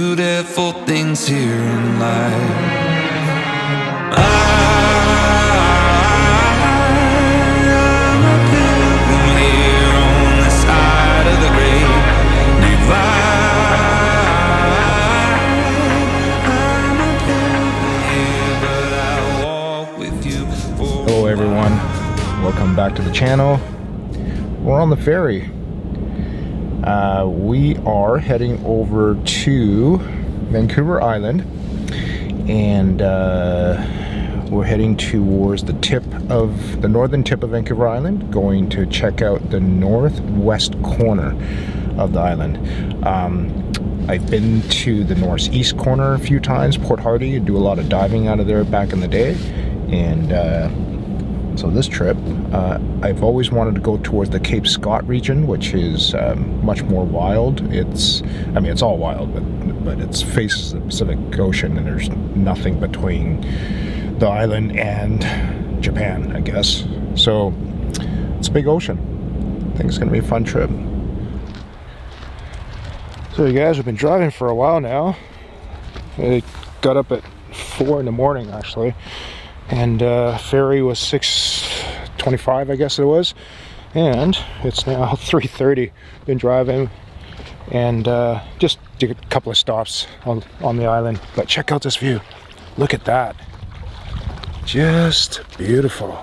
beautiful things here in life. I'm a pilgrim here on the side of the great divide. I'm a pilgrim here, but I walk with you for Hello everyone, welcome back to the channel. We're on the ferry. We are heading over to Vancouver Island, and we're heading towards the northern tip of Vancouver Island, going to check out the northwest corner of the island. I've been to the northeast corner a few times, Port Hardy, and do a lot of diving out of there back in the day, and so this trip, I've always wanted to go towards the Cape Scott region, which is much more wild. It's all wild, but it faces the Pacific Ocean, and there's nothing between the island and Japan, I guess. So it's a big ocean. I think it's gonna be a fun trip. So you guys, have been driving for a while now. I got up at 4 in the morning actually. And ferry was 6:25, I guess it was, and it's now 3:30. Been driving, and just did a couple of stops on the island. But check out this view. Look at that. Just beautiful.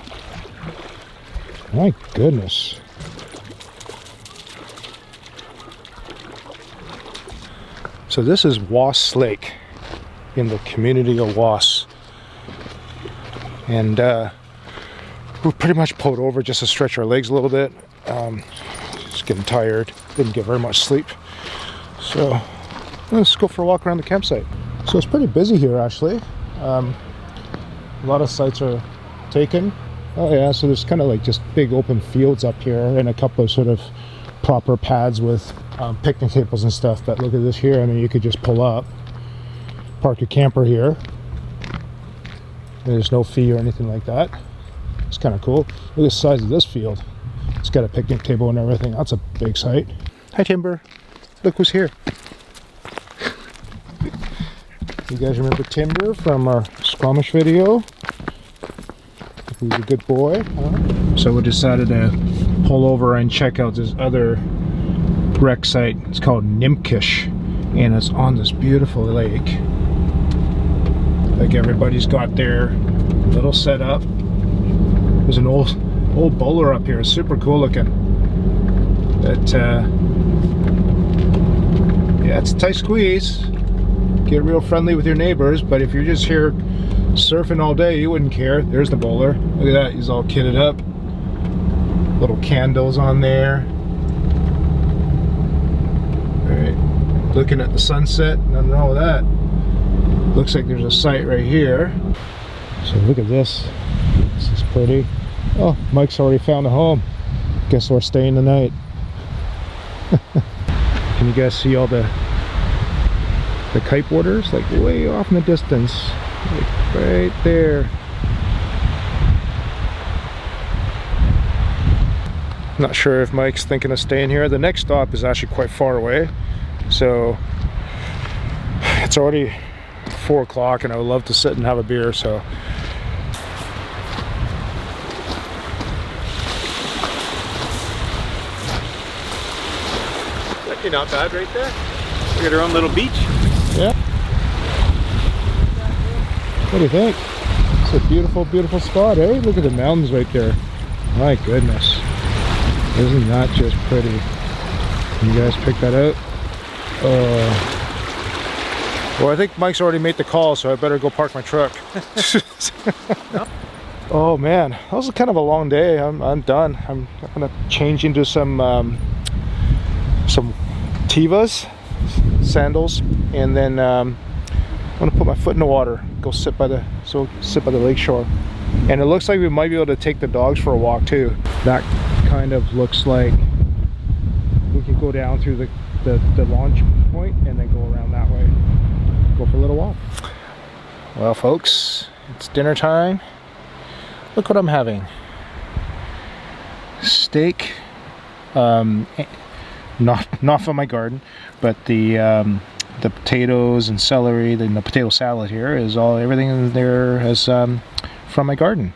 My goodness. So this is Wass Lake in the community of Wass. And we're pretty much pulled over just to stretch our legs a little bit. Just getting tired. Didn't get very much sleep. So let's go for a walk around the campsite. So it's pretty busy here actually. A lot of sites are taken. Oh yeah, so there's kind of like just big open fields up here and a couple of sort of proper pads with picnic tables and stuff. But look at this here. I mean, you could just pull up, park your camper here. There's no fee or anything like that. It's kind of cool. Look at the size of this field. It's got a picnic table and everything. That's a big site. Hi Timber. Look who's here. You guys remember Timber from our Squamish video? He's a good boy. So we decided to pull over and check out this other wreck site. It's called Nimkish, and it's on this beautiful lake. Like everybody's got their little setup. There's an old bowler up here. It's super cool looking. But yeah, it's a tight squeeze. Get real friendly with your neighbors, but if you're just here surfing all day, you wouldn't care. There's the bowler. Look at that. He's all kitted up. Little candles on there. All right. Looking at the sunset. Nothing wrong with that. Looks like there's a site right here. So look at this. This is pretty. Oh, Mike's already found a home. Guess we're staying the night. Can you guys see all the kiteboarders? Like way off in the distance. Like right there. Not sure if Mike's thinking of staying here. The next stop is actually quite far away. So it's already 4 o'clock and I would love to sit and have a beer, so. Actually not bad right there. We got our own little beach. Yeah. What do you think? It's a beautiful, beautiful spot, eh? Look at the mountains right there. My goodness. Isn't that just pretty? Can you guys pick that out? Well, I think Mike's already made the call, so I better go park my truck. Oh man, that was kind of a long day. I'm done. I'm gonna change into some Tevas sandals, and then I'm gonna put my foot in the water, go sit by the lake shore. And it looks like we might be able to take the dogs for a walk too. That kind of looks like we can go down through the launch point and then go around that way. Go for a little walk. Well folks, it's dinner time. Look what I'm having. Steak, not from my garden, but the the potatoes and celery, then the potato salad here is everything in there is from my garden.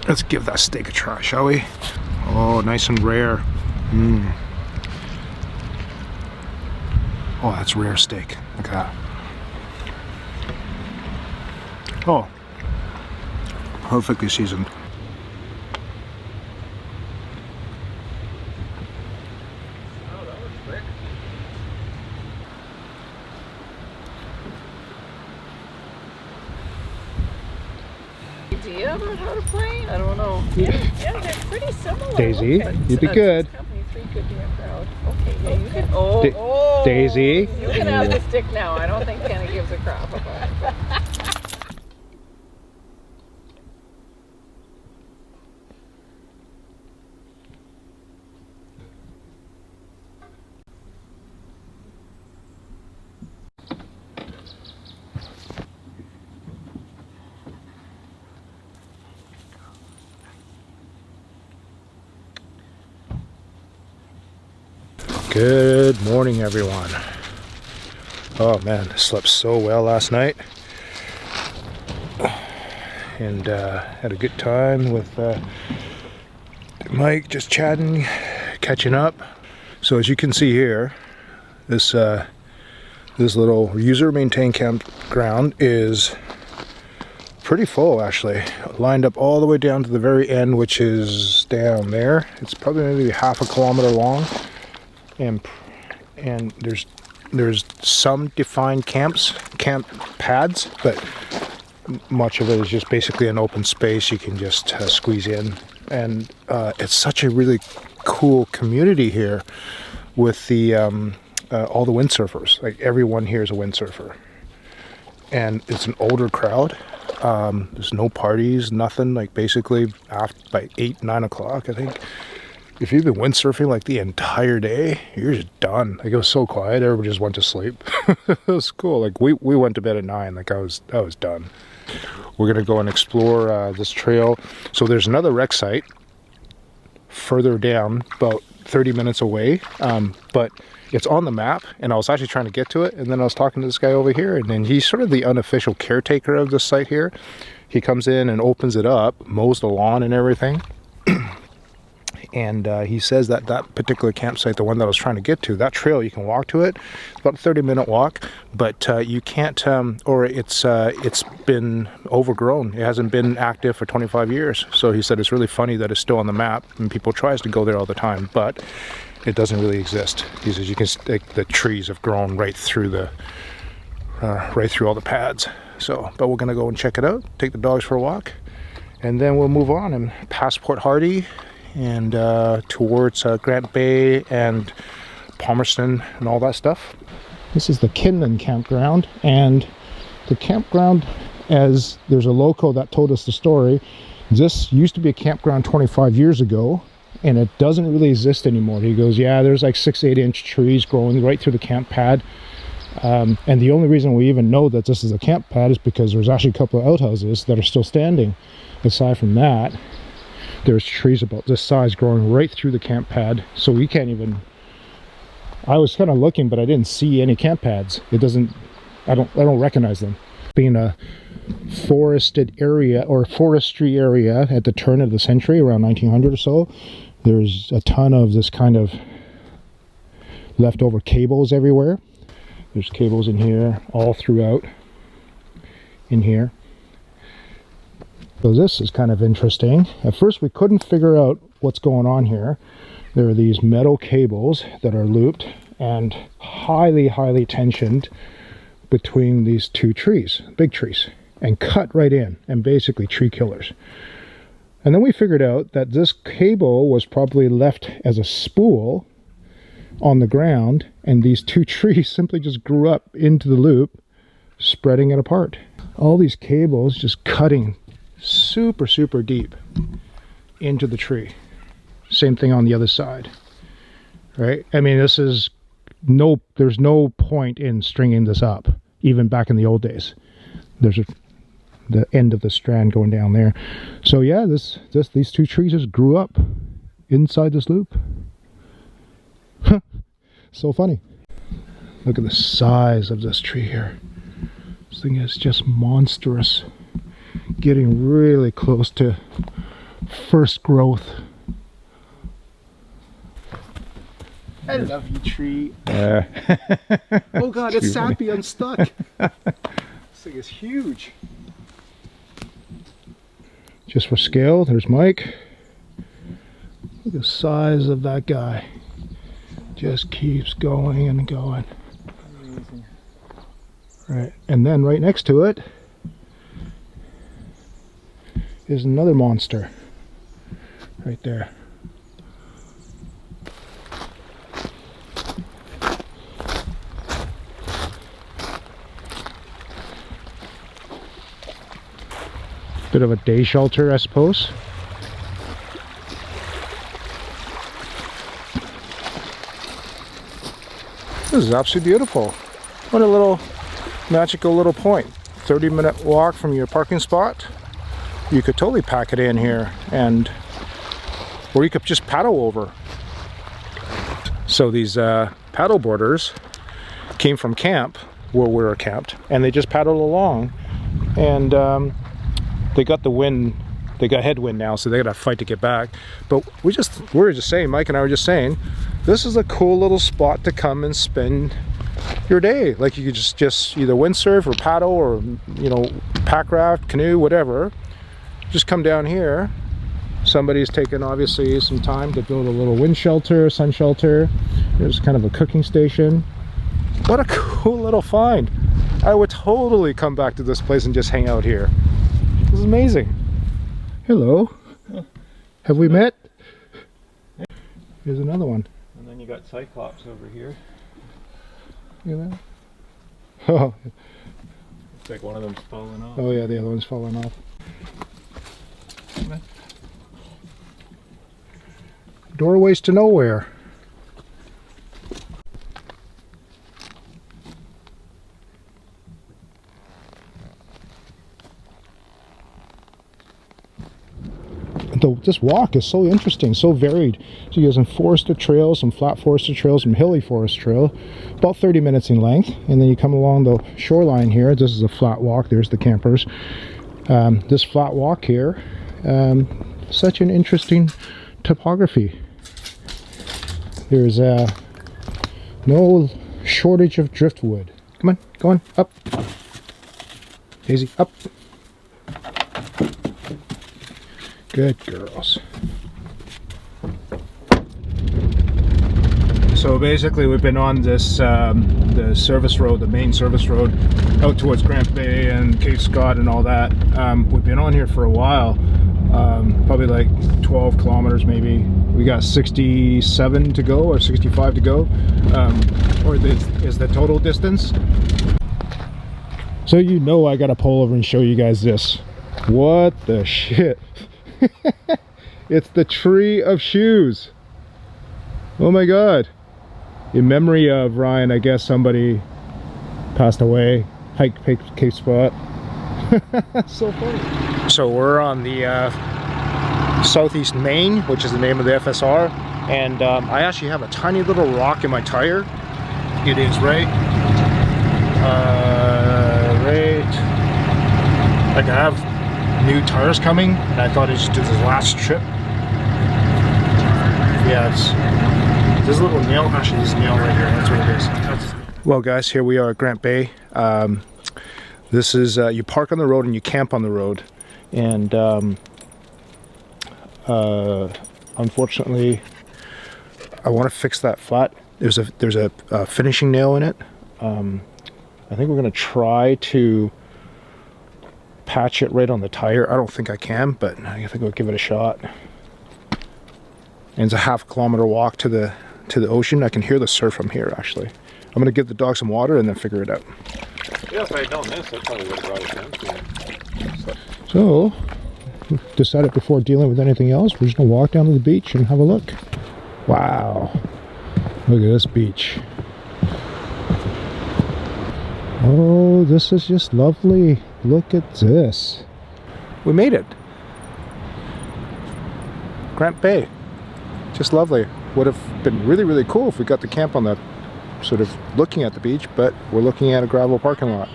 Let's give that steak a try, shall we? Oh, nice and rare. Oh, that's rare steak. Look at that. Oh, perfectly seasoned. Idea about how to play? I don't know. Yeah, they're pretty similar. Daisy, Okay. you'd be good. Company 3 Kidman Campground. Okay, yeah, you can. Oh, Daisy. You can have the stick now. I don't think Kenny gives a crap about it. Good morning, everyone. Oh man, I slept so well last night, and had a good time with Mike, just chatting, catching up. So as you can see here, this little user-maintained campground is pretty full, actually. Lined up all the way down to the very end, which is down there. It's probably maybe half a kilometer long. And there's some defined camp pads, but much of it is just basically an open space you can just squeeze in. And it's such a really cool community here with the all the windsurfers. Like everyone here is a windsurfer, and it's an older crowd. There's no parties, nothing. Like basically by 8-9 o'clock, I think. If you've been windsurfing like the entire day, you're just done. Like it was so quiet, everybody just went to sleep. It was cool. Like we went to bed at 9. Like I was done. We're gonna go and explore this trail. So there's another wreck site further down, about 30 minutes away. But it's on the map, and I was actually trying to get to it. And then I was talking to this guy over here, and then he's sort of the unofficial caretaker of this site here. He comes in and opens it up, mows the lawn and everything. And he says that particular campsite, the one that I was trying to get to, that trail, you can walk to it. It's about a 30-minute walk, but you can't, or it's been overgrown. It hasn't been active for 25 years. So he said it's really funny that it's still on the map, and people tries to go there all the time, but it doesn't really exist. He says you can, the trees have grown right through all the pads. So, but we're gonna go and check it out, take the dogs for a walk, and then we'll move on and past Port Hardy and towards Grant Bay and Palmerston and all that stuff. This is the Kidman Campground, and the campground, as there's a local that told us the story, this used to be a campground 25 years ago, and it doesn't really exist anymore. He goes, yeah, there's like 6-8 inch trees growing right through the camp pad, and the only reason we even know that this is a camp pad is because there's actually a couple of outhouses that are still standing. Aside from that, there's trees about this size growing right through the camp pad, so we can't even. I was kind of looking, but I didn't see any camp pads. It doesn't. I don't recognize them. Being a forested area or forestry area at the turn of the century, around 1900 or so, there's a ton of this kind of leftover cables everywhere. There's cables in here, all throughout. In here. So this is kind of interesting. At first we couldn't figure out what's going on here. There are these metal cables that are looped and highly tensioned between these two trees, big trees, and cut right in, and basically tree killers. And then we figured out that this cable was probably left as a spool on the ground, and these two trees simply just grew up into the loop, spreading it apart. All these cables just cutting super deep into the tree. Same thing on the other side, right? I mean, there's no point in stringing this up, even back in the old days. There's the end of the strand going down there. So yeah, these two trees just grew up inside this loop. So funny. Look at the size of this tree here. This thing is just monstrous. Getting really close to first growth. I love you, tree. Oh God, it's sappy, I'm stuck. This thing is huge. Just for scale, there's Mike. Look at the size of that guy. Just keeps going and going. Amazing. Right, and then right next to it is another monster. Right there. Bit of a day shelter, I suppose. This is absolutely beautiful. What a little magical little point. 30-minute walk from your parking spot. You could totally pack it in here, and or you could just paddle over. So these paddle boarders came from camp where we were camped, and they just paddled along, and they got the wind. They got headwind now, so they got to fight to get back. But we were just saying, Mike and I were just saying, this is a cool little spot to come and spend your day. Like you could just either windsurf or paddle or, you know, pack raft, canoe, whatever. Just come down here. Somebody's taken obviously some time to build a little wind shelter, sun shelter. There's kind of a cooking station. What a cool little find. I would totally come back to this place and just hang out here. This is amazing. Hello. Have we met? Here's another one. And then you got Cyclops over here. You know? Oh. Looks like one of them's falling off. Oh yeah, the other one's falling off. Doorways to nowhere. This walk is so interesting, so varied. So you have some forested trails, some flat forested trails, some hilly forest trail, about 30 minutes in length, and then you come along the shoreline here. This is a flat walk. There's the campers. This flat walk here, such an interesting topography. There's no shortage of driftwood. Come on, go on, up. Daisy, up. Good girls. So basically we've been on this the service road, the main service road out towards Grant Bay and Cape Scott and all that. We've been on here for a while, probably like 12 kilometers maybe. We got 67 to go or 65 to go, or is the total distance. So you know I gotta pull over and show you guys this. What the shit? It's the tree of shoes. Oh my god. In memory of Ryan, I guess somebody passed away. Hike Cape Spot. So funny. So we're on the Southeast Main, which is the name of the FSR, and I actually have a tiny little rock in my tire. It is right like I have new tires coming, and I thought I just did this last trip. Yeah, it's this little nail, actually this nail right here, that's what it is. Well guys, here we are at Grant Bay. This is, you park on the road and you camp on the road, and unfortunately I want to fix that flat. There's a finishing nail in it. I think we're going to try to patch it right on the tire. I don't think I can, but I think I'll give it a shot. And it's a half-kilometer walk to the ocean. I can hear the surf from here actually. I'm going to give the dog some water and then figure it out. Yeah, if I had known this, I probably would have brought it down. So, decided before dealing with anything else, we're just going to walk down to the beach and have a look. Wow. Look at this beach. Oh, this is just lovely. Look at this. We made it. Grant Bay. Just lovely. Would have been really, really cool if we got to camp on the sort of looking at the beach, but we're looking at a gravel parking lot.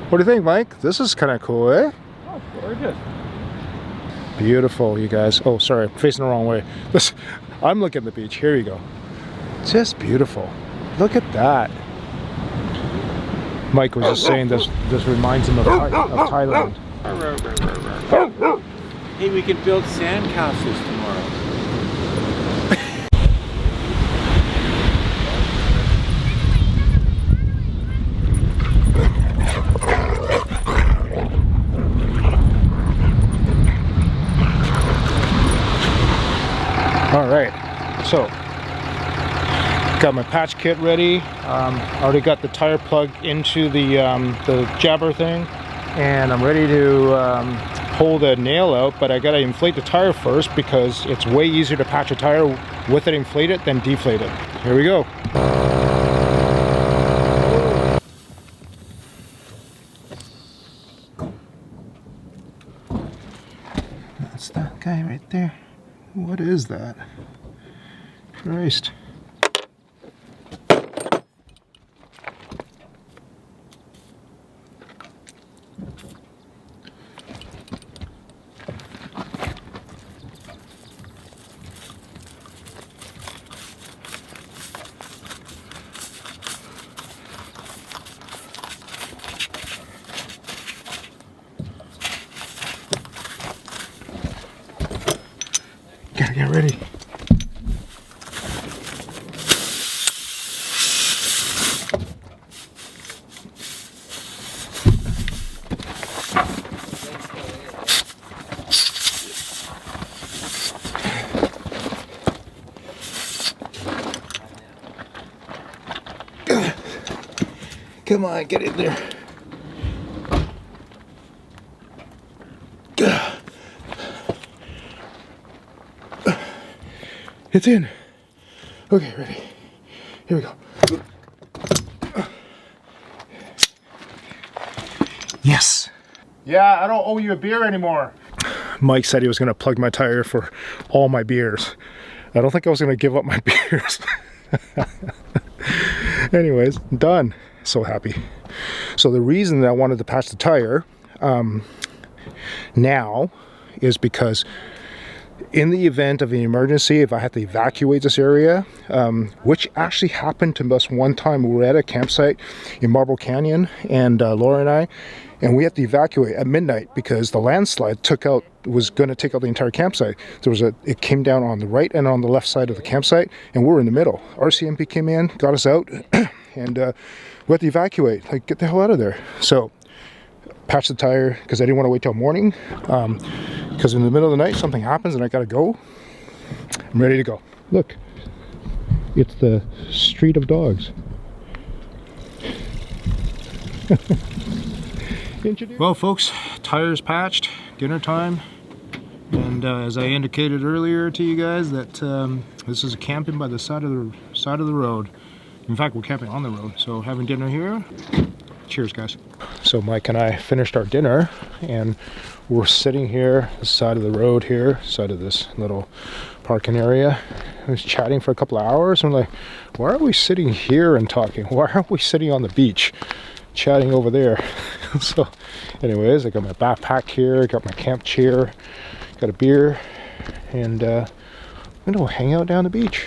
What do you think, Mike? This is kind of cool, eh? Oh, gorgeous. Beautiful, you guys. Oh, sorry, I'm facing the wrong way. Listen, I'm looking at the beach. Here you go. Just beautiful. Look at that. Mike was just saying this reminds him of Thailand. Hey, we can build sand castles tomorrow. All right, so got my patch kit ready. Already got the tire plug into the jabber thing, and I'm ready to pull the nail out, but I gotta inflate the tire first because it's way easier to patch a tire with it inflated than deflated. Here we go. That's that guy right there. What is that? Christ. Gotta get ready. Come on, get in there. It's in. Okay, ready. Here we go. Yes. Yeah, I don't owe you a beer anymore. Mike said he was going to plug my tire for all my beers. I don't think I was going to give up my beers. Anyways, done. So happy. So the reason that I wanted to patch the tire now is because in the event of an emergency, if I had to evacuate this area, which actually happened to us one time, we were at a campsite in Marble Canyon, and Laura and I, and we had to evacuate at midnight because the landslide was going to take out the entire campsite. It came down on the right and on the left side of the campsite, and we were in the middle. RCMP came in, got us out, and we had to evacuate, like get the hell out of there. So patch the tire because I didn't want to wait till morning, because in the middle of the night something happens and I gotta go. I'm ready to go. Look, it's the street of dogs. Well folks, tires patched, dinner time, and as I indicated earlier to you guys that this is camping by the side of the road. In fact, we're camping on the road, so having dinner here. Cheers, guys. So Mike and I finished our dinner, and we're sitting here, the side of the road here, side of this little parking area. I was chatting for a couple of hours. I'm like, why are we sitting here and talking? Why aren't we sitting on the beach chatting over there? So anyways, I got my backpack here, got my camp chair, got a beer, and I'm gonna go hang out down the beach.